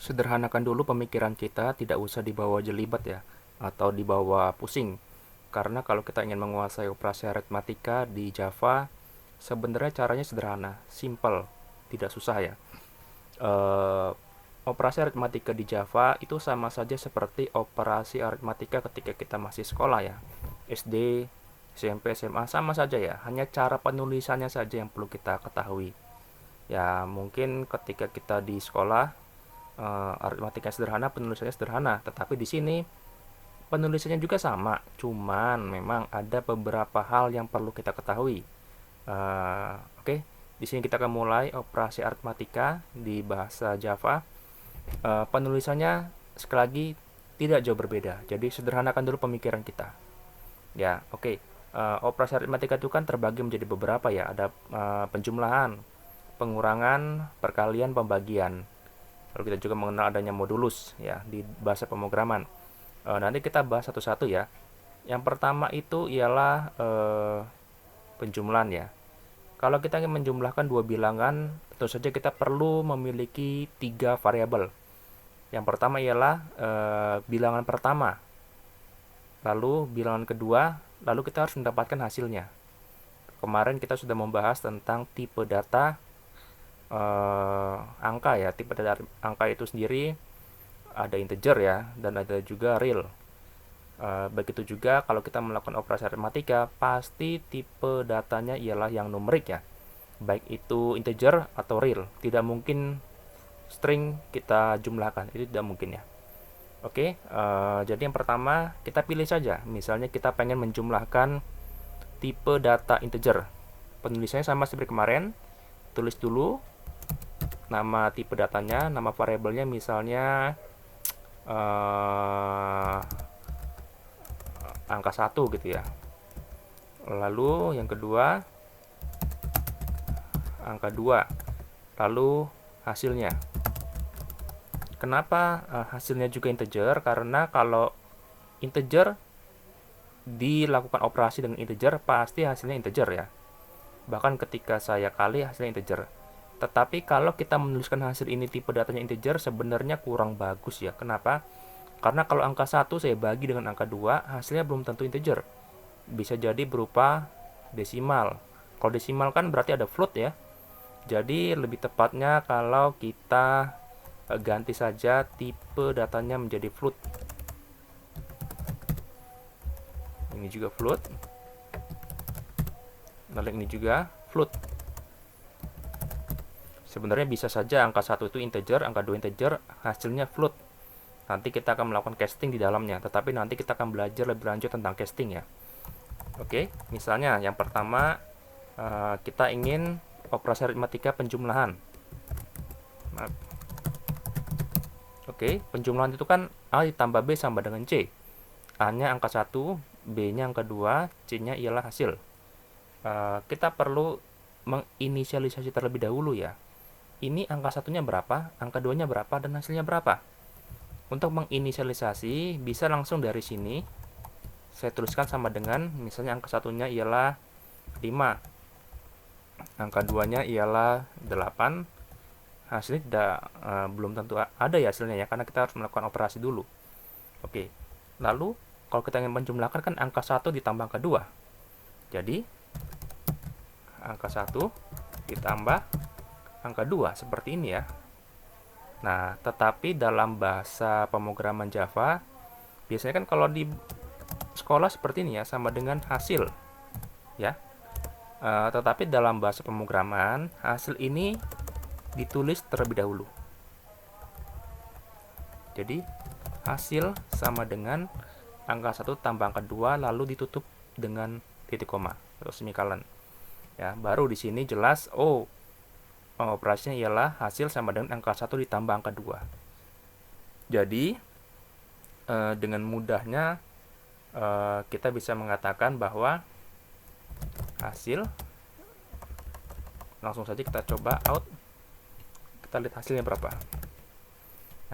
Sederhanakan dulu pemikiran kita, tidak usah dibawa jelibat ya, atau dibawa pusing. Karena kalau kita ingin menguasai operasi aritmatika di Java, sebenarnya caranya sederhana, simple, tidak susah ya. Eh, Operasi aritmatika di Java itu sama saja seperti operasi aritmatika ketika kita masih sekolah ya. SD, SMP, SMA sama saja ya, hanya cara penulisannya saja yang perlu kita ketahui. Ya, mungkin ketika kita di sekolah aritmatika sederhana, penulisannya sederhana, tetapi di sini penulisannya juga sama, cuman memang ada beberapa hal yang perlu kita ketahui. Oke, di sini kita akan mulai operasi aritmatika di bahasa Java. Penulisannya sekali lagi tidak jauh berbeda, jadi sederhanakan dulu pemikiran kita. Ya, oke. Operasi aritmatika itu kan terbagi menjadi beberapa ya, ada penjumlahan, pengurangan, perkalian, pembagian. Lalu kita juga mengenal adanya modulus ya di bahasa pemrograman. Nanti kita bahas satu-satu ya. Yang pertama itu ialah penjumlahan ya. Kalau kita ingin menjumlahkan dua bilangan, tentu saja kita perlu memiliki tiga variabel. Yang pertama ialah bilangan pertama, lalu bilangan kedua, lalu kita harus mendapatkan hasilnya. Kemarin kita sudah membahas tentang tipe data angka ya. Tipe data angka itu sendiri ada integer ya, dan ada juga real. Begitu juga kalau kita melakukan operasi aritmatika, pasti tipe datanya ialah yang numerik ya, baik itu integer atau real. Tidak mungkin string kita jumlahkan, itu tidak mungkin ya. Oke, jadi yang pertama kita pilih saja. Misalnya kita pengen menjumlahkan tipe data integer. Penulisannya sama seperti kemarin. Tulis dulu nama tipe datanya, nama variabelnya misalnya angka 1 gitu ya. Lalu yang kedua angka 2. Lalu hasilnya. Kenapa hasilnya juga integer? Karena kalau integer dilakukan operasi dengan integer, pasti hasilnya integer ya. Bahkan ketika saya kali hasilnya integer. Tetapi kalau kita menuliskan hasil ini tipe datanya integer, sebenarnya kurang bagus ya. Kenapa? Karena kalau angka 1 saya bagi dengan angka 2, hasilnya belum tentu integer. Bisa jadi berupa desimal. Kalau desimal kan berarti ada float ya. Jadi lebih tepatnya kalau kita ganti saja tipe datanya menjadi float. Ini juga float. Lalu ini juga float. Sebenarnya bisa saja angka 1 itu integer, angka 2 integer, hasilnya float. Nanti kita akan melakukan casting di dalamnya, tetapi nanti kita akan belajar lebih lanjut tentang casting ya. Oke, misalnya yang pertama kita ingin operasi aritmatika penjumlahan. Oke, penjumlahan itu kan A ditambah B sama dengan C. A-nya angka 1, B-nya angka 2, C-nya ialah hasil. Kita perlu menginisialisasi terlebih dahulu ya. Ini angka 1-nya berapa, angka 2-nya berapa, dan hasilnya berapa. Untuk menginisialisasi, bisa langsung dari sini. Saya tuliskan sama dengan, misalnya angka 1-nya ialah 5. Angka 2-nya ialah 8. Hasilnya tidak, belum tentu ada ya hasilnya ya, karena kita harus melakukan operasi dulu. Oke, lalu kalau kita ingin menjumlahkan kan angka 1 ditambah angka 2. Jadi, angka 1 ditambah angka 2, seperti ini ya. Nah, tetapi dalam bahasa pemrograman Java, biasanya kan kalau di sekolah seperti ini ya, sama dengan hasil. Ya. Tetapi dalam bahasa pemrograman, hasil ini ditulis terlebih dahulu. Jadi, hasil sama dengan angka 1 tambah angka 2 lalu ditutup dengan titik koma atau semikolon. Ya, baru di sini jelas operasinya ialah hasil sama dengan angka 1 ditambah angka 2. Jadi, dengan mudahnya kita bisa mengatakan bahwa hasil, langsung saja kita coba out. Kita lihat hasilnya berapa.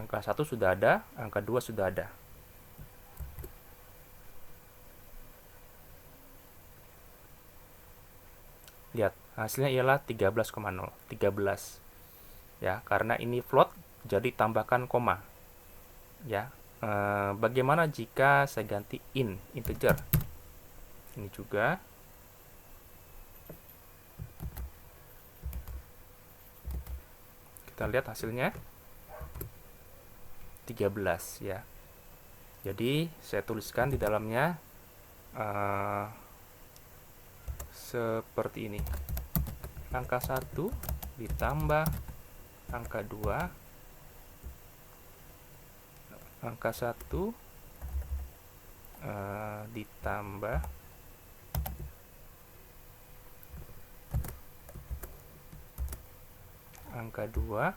Angka 1 sudah ada, angka 2 sudah ada. Lihat, hasilnya ialah 13,0. 13. Ya, karena ini float, Jadi tambahkan koma. Ya. Bagaimana jika saya ganti integer? Ini juga. Kita lihat hasilnya 13 ya. Jadi saya tuliskan di dalamnya seperti ini. Angka 1 ditambah angka 2, angka 1 ditambah angka 2,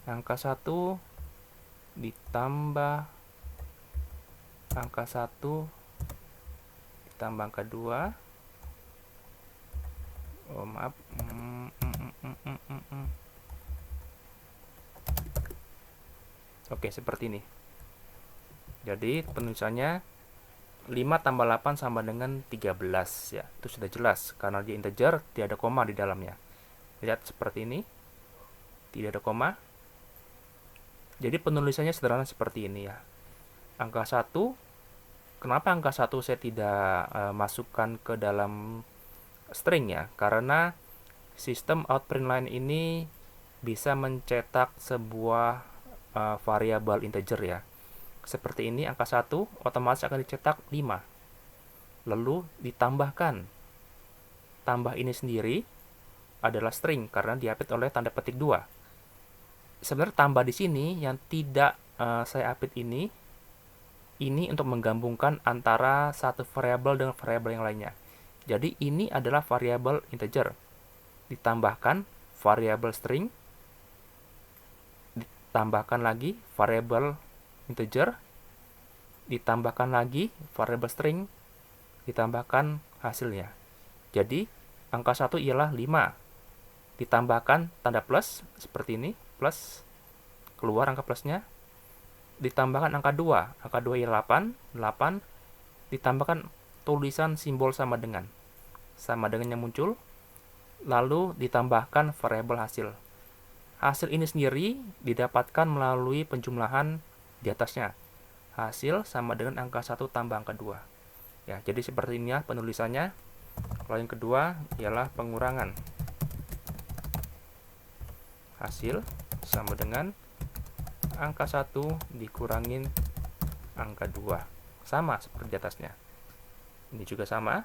angka 1 ditambah angka 1 ditambah angka 2. Oh, maaf. Oke, seperti ini. Jadi penulisannya 5 tambah 8 sama dengan 13 ya. Itu sudah jelas karena dia integer, tidak ada koma di dalamnya. Lihat seperti ini. Tidak ada koma. Jadi penulisannya sederhana seperti ini ya. Angka 1, kenapa angka 1 saya tidak masukkan ke dalam string ya? Karena sistem outprint ini bisa mencetak sebuah variabel integer ya. Seperti ini, angka 1 otomatis akan dicetak 5. Lalu ditambahkan. Tambah ini sendiri adalah string karena diapit oleh tanda petik 2. Sebenarnya tambah di sini yang tidak saya apit ini untuk menggabungkan antara satu variabel dengan variabel yang lainnya. Jadi ini adalah variabel integer. Ditambahkan variabel string, ditambahkan lagi variabel integer, ditambahkan lagi variabel string, ditambahkan hasilnya. Jadi angka 1 ialah 5. Ditambahkan tanda plus seperti ini, plus, keluar angka plusnya. Ditambahkan angka 2. Angka 2 ialah 8. Ditambahkan tulisan simbol sama dengan yang muncul. Lalu ditambahkan variabel hasil. Hasil ini sendiri didapatkan melalui penjumlahan di atasnya. Hasil sama dengan angka 1 tambah angka 2. Ya, jadi seperti ini ya penulisannya. Kalau yang kedua ialah pengurangan. Hasil sama dengan angka 1 dikurangin angka 2. Sama seperti di atasnya. Ini juga sama.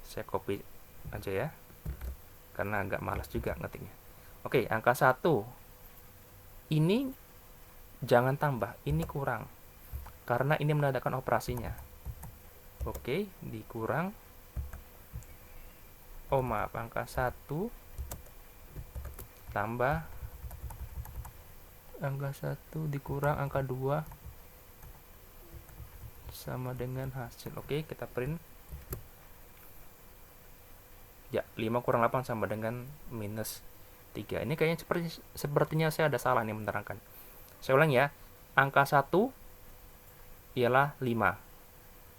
Saya copy aja ya. Karena agak malas juga ngetiknya. Oke, angka 1. Ini jangan tambah, ini kurang. Karena ini menandakan operasinya. Oke, dikurang. Oh maaf, angka 1 tambah angka 1 dikurang angka 2 sama dengan hasil. Oke, kita print. Ya, 5 kurang 8 sama dengan minus 3. Ini kayaknya sepertinya saya ada salah nih menerangkan. Saya ulang ya. Angka 1 ialah 5.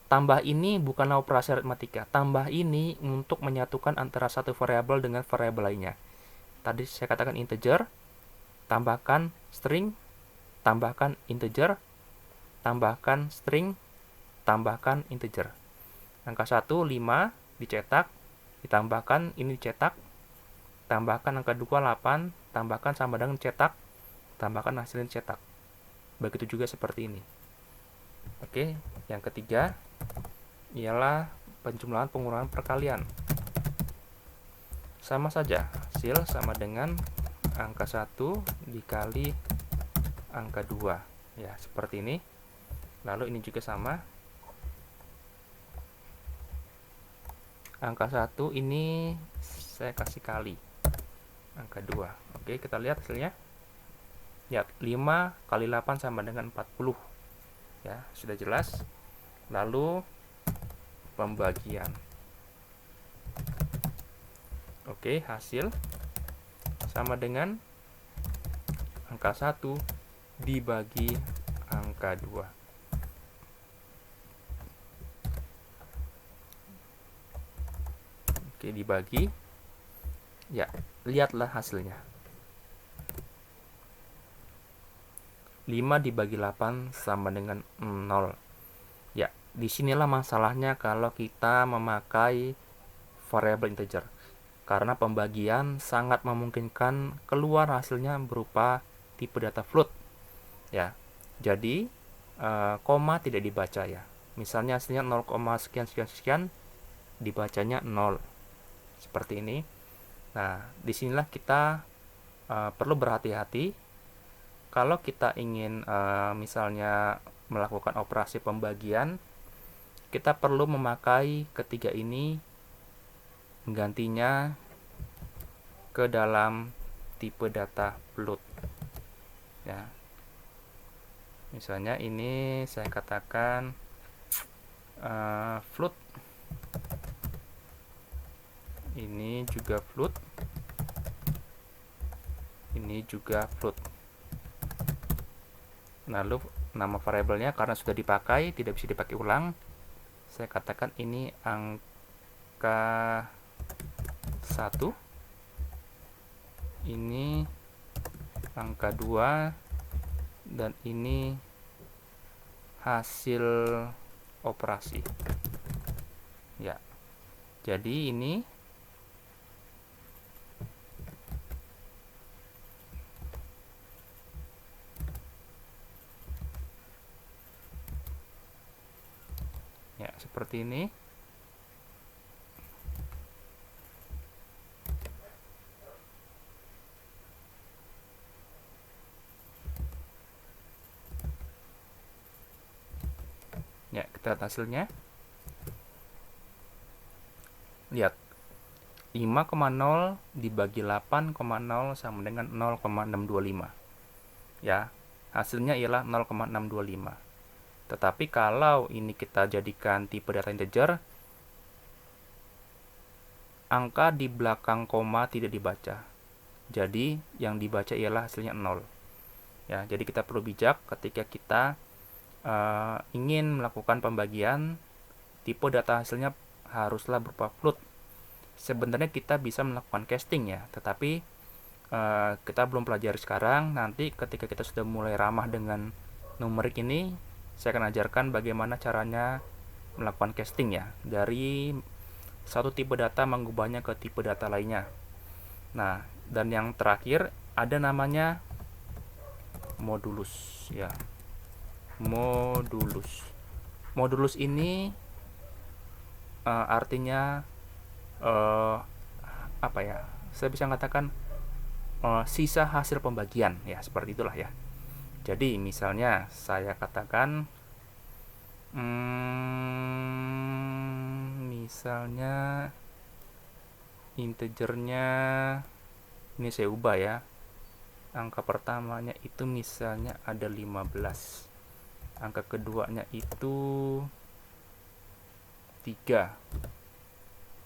Tambah ini bukanlah operasi aritmatika. Tambah ini untuk menyatukan antara satu variabel dengan variabel lainnya. Tadi saya katakan integer, tambahkan string, tambahkan integer, tambahkan string, tambahkan integer. Angka 1, 5 dicetak, ditambahkan ini dicetak, tambahkan angka 2, 8, tambahkan sama dengan cetak, tambahkan hasilnya cetak. Begitu juga seperti ini. Oke, yang ketiga ialah penjumlahan pengurangan perkalian. Sama saja, hasil sama dengan angka 1 dikali angka 2. Ya, seperti ini. Lalu ini juga sama. Angka 1 ini saya kasih kali angka 2. Oke, kita lihat hasilnya. Ya, 5 kali 8 sama dengan 40. Ya, sudah jelas. Lalu pembagian. Oke, hasil sama dengan angka 1 dibagi angka 2. Oke, dibagi. Ya, lihatlah hasilnya. 5 dibagi 8 sama dengan 0. Ya, disinilah masalahnya kalau kita memakai variabel integer. Karena pembagian sangat memungkinkan keluar hasilnya berupa tipe data float. Ya, jadi koma tidak dibaca ya. Misalnya hasilnya 0, sekian sekian sekian, dibacanya 0. Seperti ini. Nah, disinilah kita perlu berhati-hati. Kalau kita ingin misalnya melakukan operasi pembagian, kita perlu memakai ketiga ini, menggantinya ke dalam tipe data float. Ya, misalnya ini saya katakan float, ini juga float, ini juga float. Lalu nama variabelnya karena sudah dipakai, tidak bisa dipakai ulang, saya katakan ini angka 1, ini angka 2, dan ini hasil operasi. Ya, jadi ini ya seperti ini. Ya, kita lihat hasilnya. Lihat, 5,0 dibagi 8,0 sama dengan 0,625. Ya, hasilnya ialah 0,625. Tetapi kalau ini kita jadikan tipe data integer, angka di belakang koma tidak dibaca. Jadi, yang dibaca ialah hasilnya 0. Ya, jadi kita perlu bijak ketika kita ingin melakukan pembagian, tipe data hasilnya haruslah berupa float. Sebenarnya kita bisa melakukan casting ya, tetapi kita belum pelajari sekarang. Nanti ketika kita sudah mulai ramah dengan numerik ini, saya akan ajarkan bagaimana caranya melakukan casting ya, dari satu tipe data mengubahnya ke tipe data lainnya. Nah, dan yang terakhir ada namanya modulus ya. Modulus ini artinya apa ya? Saya bisa mengatakan sisa hasil pembagian ya, seperti itulah ya. Jadi misalnya saya katakan misalnya integernya ini saya ubah ya. Angka pertamanya itu misalnya ada 15. Angka keduanya itu 3.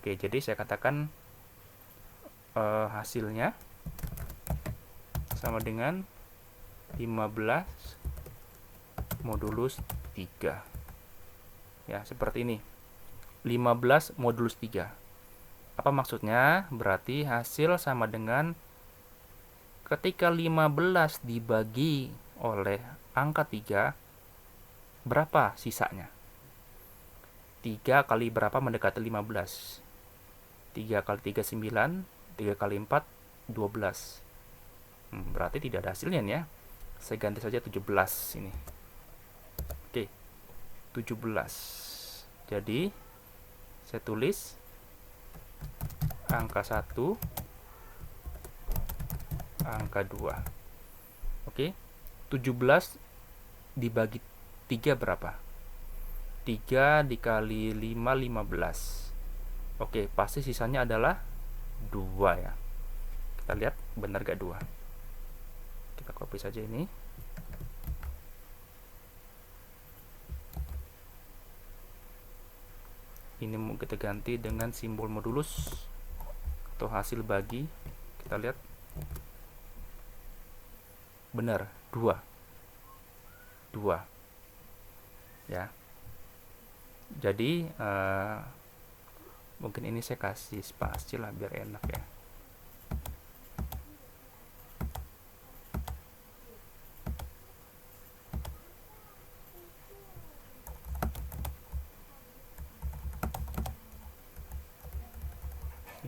Oke, jadi saya katakan hasilnya sama dengan 15 modulus 3. Ya, seperti ini. 15 modulus 3. Apa maksudnya? Berarti hasil sama dengan ketika 15 dibagi oleh angka 3, berapa sisanya? 3 kali berapa mendekati 15? 3 kali 3 9, 3 kali 4 12. Berarti tidak ada hasilnya ya. Saya ganti saja 17 ini. Oke, 17. Jadi saya tulis angka 1, angka 2. Oke, 17 dibagi 3 berapa? 3 dikali 5, 15. Oke, pasti sisanya adalah 2 ya. Kita lihat benar gak 2. Kita copy saja ini. Ini mau kita ganti dengan simbol modulus atau hasil bagi. Kita lihat. Benar, 2. 2. Ya. Jadi Mungkin ini saya kasih spasi lah biar enak ya.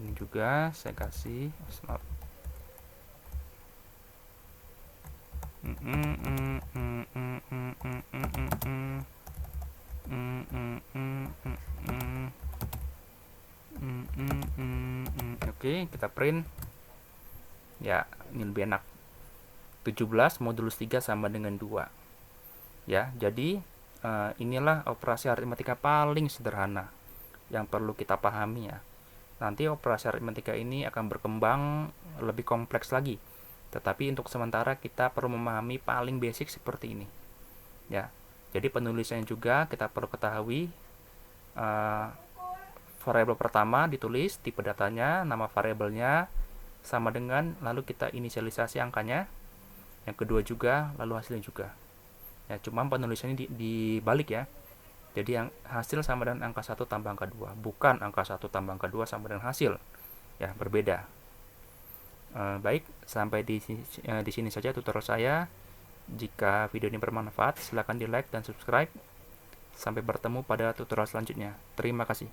Ini juga saya kasih smart. Oke, kita print. Ya, ini lebih enak. 17 modulus 3 sama dengan 2. Ya, jadi inilah operasi aritmatika paling sederhana yang perlu kita pahami ya. Nanti operasi aritmatika ini akan berkembang lebih kompleks lagi. Tetapi untuk sementara kita perlu memahami paling basic seperti ini. Ya. Jadi penulisannya juga kita perlu ketahui variabel pertama ditulis, tipe datanya, nama variabelnya sama dengan, lalu kita inisialisasi angkanya. Yang kedua juga, lalu hasilnya juga. Ya, cuma penulisannya dibalik ya. Jadi yang hasil sama dengan angka 1 tambah angka 2, bukan angka 1 tambah angka 2 sama dengan hasil. Ya, berbeda. Baik, sampai di sini saja tutorial saya. Jika video ini bermanfaat, silakan di like dan subscribe. Sampai bertemu pada tutorial selanjutnya. Terima kasih.